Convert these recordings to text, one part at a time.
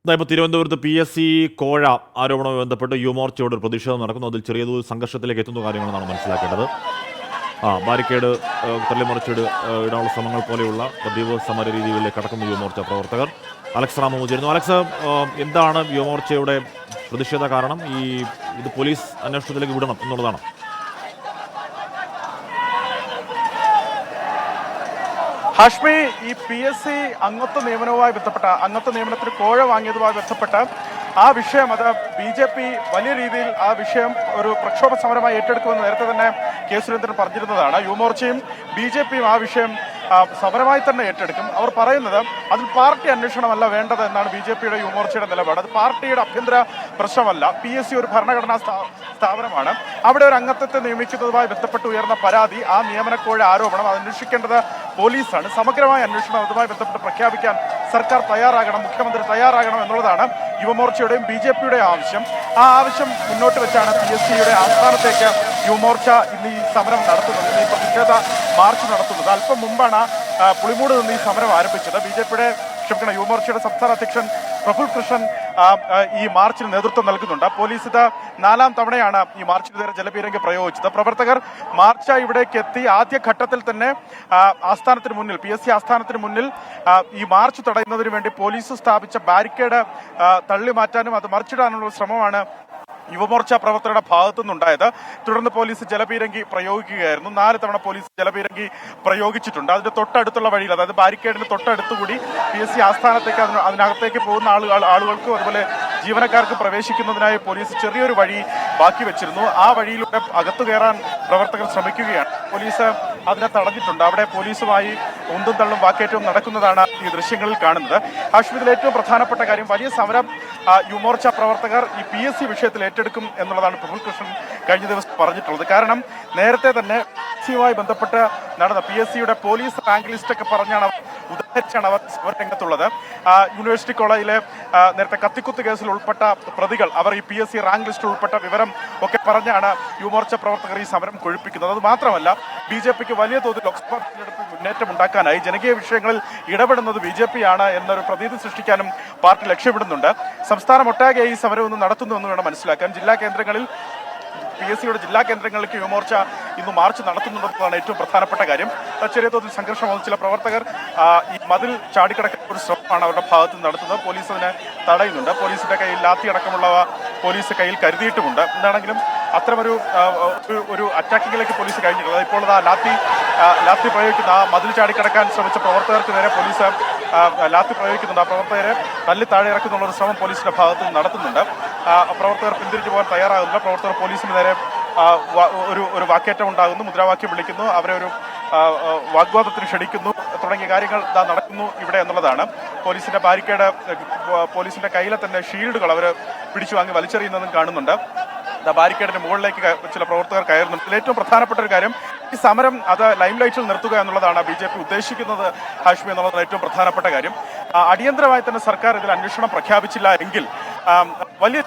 ഇപ്പോൾ തിരുവനന്തപുരത്ത് PSC കോഴ ആരോപണവുമായി ബന്ധപ്പെട്ട് യുവമോർച്ചയോട് ഒരു പ്രതിഷേധം നടക്കുന്നു. അതിൽ ചെറിയ തോതിൽ സംഘർഷത്തിലേക്ക് എത്തുന്ന കാര്യങ്ങളാണ് മനസ്സിലാക്കേണ്ടത്. ബാരിക്കേഡ് തള്ളിമറിച്ചിട് ഇടാനുള്ള ശ്രമങ്ങൾ പോലെയുള്ള പതിവ് സമര രീതികളിലേക്ക് കടക്കുന്ന യുവമോർച്ച പ്രവർത്തകർ. അലക്സ് റാമു ചേരുന്നു. അലക്സ്, എന്താണ് യുവമോർച്ചയുടെ പ്രതിഷേധ കാരണം? ഇത് പോലീസ് അന്വേഷണത്തിലേക്ക് വിടണം എന്നുള്ളതാണ്. ഹാഷ്മി, ഈ PSC അംഗത്വ നിയമനവുമായി ബന്ധപ്പെട്ട അംഗത്വ നിയമനത്തിന് കോഴ വാങ്ങിയതുമായി ബന്ധപ്പെട്ട ആ വിഷയം അത് BJP വലിയ രീതിയിൽ ആ വിഷയം ഒരു പ്രക്ഷോഭ സമരമായി ഏറ്റെടുക്കുമെന്ന് നേരത്തെ തന്നെ കെ സുരേന്ദ്രൻ പറഞ്ഞിരുന്നതാണ്. യുവമോർച്ചയും BJPയും ആ വിഷയം സമരമായി തന്നെ ഏറ്റെടുക്കും. അവർ പറയുന്നത് അതിൽ പാർട്ടി അന്വേഷണമല്ല വേണ്ടത് എന്നാണ് BJPയുടെ യുവമോർച്ചയുടെ നിലപാട്. അത് പാർട്ടിയുടെ ആഭ്യന്തര പ്രശ്നമല്ല. PSC ഒരു ഭരണഘടനാ സ്ഥാപനമാണ്. അവിടെ ഒരു അംഗത്വത്തെ നിയമിക്കുന്നതുമായി ബന്ധപ്പെട്ട് ഉയർന്ന പരാതി, ആ നിയമനക്കോഴ ആരോപണം അത് അന്വേഷിക്കേണ്ടത് പോലീസാണ്. സമഗ്രമായ അന്വേഷണം അതുമായി ബന്ധപ്പെട്ട് പ്രഖ്യാപിക്കാൻ സർക്കാർ തയ്യാറാകണം, മുഖ്യമന്ത്രി തയ്യാറാകണം എന്നുള്ളതാണ് യുവമോർച്ചയുടെയും BJPയുടെയും ആവശ്യം. ആ ആവശ്യം മുന്നോട്ട് വെച്ചാണ് PSCയുടെ ആസ്ഥാനത്തേക്ക് യുവമോർച്ച ഇന്ന് ഈ സമരം നടത്തുന്നത്, ഈ പ്രതിഷേധ മാർച്ച് നടത്തുന്നത്. അല്പം മുമ്പാണ് പുളിമൂട് നിന്ന് ഈ സമരം ആരംഭിച്ചത്. യുവമോർച്ചയുടെ സംസ്ഥാന അധ്യക്ഷൻ പ്രഫുൽ കൃഷ്ണൻ ഈ മാർച്ചിന് നേതൃത്വം നൽകുന്നുണ്ട്. പോലീസ് ഇത് 4ാം തവണയാണ് ഈ മാർച്ചിന് നേരെ ജലപീരങ്കി പ്രയോഗിച്ചത്. പ്രവർത്തകർ മാർച്ച് ഇവിടേക്ക് എത്തി ആദ്യഘട്ടത്തിൽ തന്നെ ആസ്ഥാനത്തിന് മുന്നിൽ PSC ആസ്ഥാനത്തിന് മുന്നിൽ ഈ മാർച്ച് തടയുന്നതിന് വേണ്ടി പോലീസ് സ്ഥാപിച്ച ബാരിക്കേഡ് തള്ളി മാറ്റാനും അത് മറിച്ചിടാനുള്ള ശ്രമമാണ് യുവമോർച്ച പ്രവർത്തകരുടെ ഭാഗത്തു നിന്നുണ്ടായത്. തുടർന്ന് പോലീസ് ജലപീരങ്കി പ്രയോഗിക്കുകയായിരുന്നു. 4 തവണ പോലീസ് ജലപീരങ്കി പ്രയോഗിച്ചിട്ടുണ്ട്. അതിന്റെ തൊട്ടടുത്തുള്ള വഴിയിൽ, അതായത് ബാരിക്കേഡിന് തൊട്ടടുത്തുകൂടി PSC ആസ്ഥാനത്തേക്ക് അതിനകത്തേക്ക് പോകുന്ന ആളുകൾക്കും അതുപോലെ ജീവനക്കാർക്ക് പ്രവേശിക്കുന്നതിനായി പോലീസ് ചെറിയൊരു വഴി ബാക്കി വെച്ചിരുന്നു. ആ വഴിയിലൂടെ അകത്തു കയറാൻ പ്രവർത്തകർ ശ്രമിക്കുകയാണ്. പോലീസ് അതിനെ തടഞ്ഞിട്ടുണ്ട്. അവിടെ പോലീസുമായി ഉന്തും തള്ളും വാക്കേറ്റവും നടക്കുന്നതാണ് ഈ ദൃശ്യങ്ങളിൽ കാണുന്നത്. ഹാഷ്മിദിൽ ഏറ്റവും പ്രധാനപ്പെട്ട കാര്യം, വലിയ സമരം യുവമോർച്ച പ്രവർത്തകർ ഈ PSC വിഷയത്തിൽ ഏറ്റെടുക്കും എന്നുള്ളതാണ് പ്രഫുൽ കൃഷ്ണൻ കഴിഞ്ഞ ദിവസം പറഞ്ഞിട്ടുള്ളത്. കാരണം നേരത്തെ തന്നെ PSCയുമായി ബന്ധപ്പെട്ട് നടന്ന PSCയുടെ പോലീസ് റാങ്ക് ലിസ്റ്റ് ഒക്കെ ഉദാഹരിച്ചാണ് അവർ രംഗത്തുള്ളത്. യൂണിവേഴ്സിറ്റി കോളേജിലെ നേരത്തെ കത്തിക്കുത്ത് കേസിൽ ഉൾപ്പെട്ട പ്രതികൾ അവർ ഈ PSC റാങ്ക് ലിസ്റ്റിൽ ഉൾപ്പെട്ട വിവരം ഒക്കെ പറഞ്ഞാണ് യുവമോർച്ച പ്രവർത്തകർ ഈ സമരം കൊഴുപ്പിക്കുന്നത്. അത് മാത്രമല്ല BJPക്ക് വലിയ തോതിൽ ലോക്സഭാ തെരഞ്ഞെടുപ്പിൽ മുന്നേറ്റം ഉണ്ടാക്കാനായി ജനകീയ വിഷയങ്ങളിൽ ഇടപെടുന്നത് BJPയാണ് എന്നൊരു പ്രതീതി സൃഷ്ടിക്കാനും പാർട്ടി ലക്ഷ്യമിടുന്നുണ്ട്. സംസ്ഥാനമൊട്ടാകെ ഈ സമരം ഒന്ന് നടത്തുന്നുവെന്ന് വേണം മനസ്സിലാക്കാൻ. ജില്ലാ കേന്ദ്രങ്ങളിൽ PSCയുടെ ജില്ലാ കേന്ദ്രങ്ങളിലേക്ക് യുവമോർച്ച ഇന്ന് മാർച്ച് നടത്തുന്നുണ്ടെന്നതാണ് ഏറ്റവും പ്രധാനപ്പെട്ട കാര്യം. ചെറിയ തോതിൽ സംഘർഷം വന്ന ചില പ്രവർത്തകർ ഈ മതിൽ ചാടിക്കടക്കുന്ന ഒരു ശ്രമമാണ് അവരുടെ ഭാഗത്ത് നിന്ന് നടത്തുന്നത്. പോലീസ് അതിനെ തടയുന്നുണ്ട്. പോലീസിന്റെ കയ്യിൽ ലാത്തി അടക്കമുള്ളവ പോലീസ് കയ്യിൽ കരുതിയിട്ടുമുണ്ട്. എന്താണെങ്കിലും അത്തരമൊരു ഒരു അറ്റാക്കിങ്ങിലേക്ക് പോലീസ് കഴിഞ്ഞിട്ടുള്ളത്. ഇപ്പോൾ ലാത്തി പ്രയോഗിക്കുന്ന ആ മതിൽ ചാടിക്കടക്കാൻ ശ്രമിച്ച പ്രവർത്തകർക്ക് നേരെ പോലീസ് ലാത്തി പ്രയോഗിക്കുന്നുണ്ട്. ആ പ്രവർത്തകരെ തല്ലി താഴെ ഇറക്കുന്നുള്ള ഒരു ശ്രമം പോലീസിന്റെ ഭാഗത്ത് നിന്ന് നടത്തുന്നുണ്ട്. പ്രവർത്തകർ പിന്തിരിഞ്ഞു പോകാൻ തയ്യാറാകുന്നില്ല. പ്രവർത്തകർ പോലീസിന് നേരെ ഒരു വാക്കേറ്റം ഉണ്ടാകുന്നു, മുദ്രാവാക്യം വിളിക്കുന്നു, അവരെ ഒരു വാഗ്വാദത്തിന് ക്ഷണിക്കുന്നു തുടങ്ങിയ കാര്യങ്ങൾ നടക്കുന്നു ഇവിടെ എന്നുള്ളതാണ്. പോലീസിന്റെ ബാരിക്കേഡ്, പോലീസിന്റെ കയ്യിലെ തന്നെ ഷീൽഡുകൾ അവർ പിടിച്ചു വാങ്ങി വലിച്ചെറിയുന്നതും കാണുന്നുണ്ട്. ബാരിക്കേഡിന്റെ മുകളിലേക്ക് ചില പ്രവർത്തകർ കയറുന്നുണ്ട്. ഇതിൽ ഏറ്റവും പ്രധാനപ്പെട്ട ഒരു കാര്യം, ഈ സമരം അത് ലൈം ലൈറ്റിൽ നിർത്തുക എന്നുള്ളതാണ് BJP ഉദ്ദേശിക്കുന്നത് ഹാഷ്മി, എന്നുള്ളതാണ് ഏറ്റവും പ്രധാനപ്പെട്ട കാര്യം. അടിയന്തരമായി തന്നെ സർക്കാർ ഇതിൽ അന്വേഷണം പ്രഖ്യാപിച്ചില്ല എങ്കിൽ വലിയ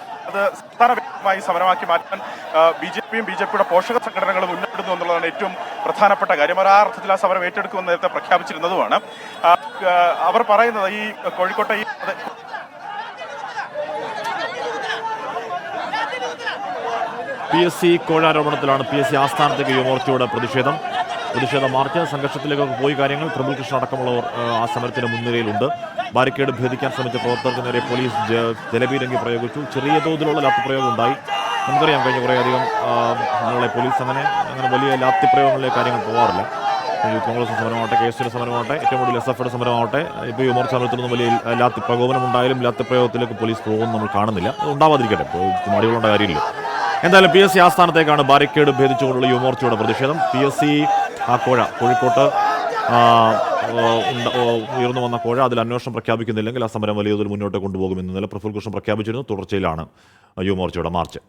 സംസ്ഥാനവ്യാപകമായി സമരമാക്കി മാറ്റാൻ BJPയും BJPയുടെ പോഷക സംഘടനകളും മുന്നിടുന്നു എന്നുള്ളതാണ് ഏറ്റവും പ്രധാനപ്പെട്ട കാര്യം. ആ അർത്ഥത്തിൽ ആ സമരം ഏറ്റെടുക്കുമെന്ന് നേരത്തെ പ്രഖ്യാപിച്ചിരുന്നതുമാണ്. അവർ പറയുന്നത് ഈ കോഴിക്കോട്ടെ PSC കോഴാരോപണത്തിലാണ് PSC ആസ്ഥാനത്തേക്ക് യുവമോർച്ചയുടെ പ്രതിഷേധ മാർച്ച്. സംഘർഷത്തിലേക്കൊക്കെ പോയി കാര്യങ്ങൾ. പ്രഫുൽ കൃഷ്ണൻ അടക്കമുള്ളവർ ആ സമരത്തിന് മുൻനിരയിലുണ്ട്. ബാരിക്കേഡ് ഭേദിക്കാൻ ശ്രമിച്ച പ്രവർത്തകർക്ക് നേരെ പോലീസ് ജലപീരങ്കി പ്രയോഗിച്ചു. ചെറിയ തോതിലുള്ള ലാത്തി പ്രയോഗം ഉണ്ടായി. നമുക്കറിയാം, കഴിഞ്ഞ കുറേയധികം നാളെ പോലീസ് അങ്ങനെ വലിയ ലാത്തി പ്രയോഗങ്ങളിലേക്ക് കാര്യങ്ങൾ പോകാറില്ല. കോൺഗ്രസ് സമരമാവട്ടെ, KSയുടെ സമരമാവട്ടെ, ഏറ്റവും കൂടുതൽ SFയുടെ സമരമാവട്ടെ, ഇപ്പോൾ യുവമോർച്ച സമരത്തിലൊന്നും വലിയ ലാത്തി പ്രകോപനം ഉണ്ടായാലും ലാത്തി പ്രയോഗത്തിലേക്ക് പോലീസ് പോകുമെന്ന് നമ്മൾ കാണുന്നില്ല. അത് ഉണ്ടാവാതിരിക്കട്ടെ, മടികളുണ്ട കാര്യമില്ല. എന്തായാലും PSC ആസ്ഥാനത്തേക്കാണ് ബാരിക്കേഡ് ഭേദിച്ചുകൊണ്ടുള്ള യുവമോർച്ചയുടെ പ്രതിഷേധം. PSC കോഴിക്കോട്ട് ഉയർന്നു വന്ന കോഴ, അതിൽ അന്വേഷണം പ്രഖ്യാപിക്കുന്നില്ലെങ്കിൽ ആ സമരം വലിയ തോതിൽ മുന്നോട്ട് കൊണ്ടുപോകുമെന്ന് പ്രഫുൽ കൃഷ്ണൻ പ്രഖ്യാപിച്ചിരുന്നു. തുടർച്ചയിലാണ് യുവമോർച്ചയുടെ മാർച്ച്.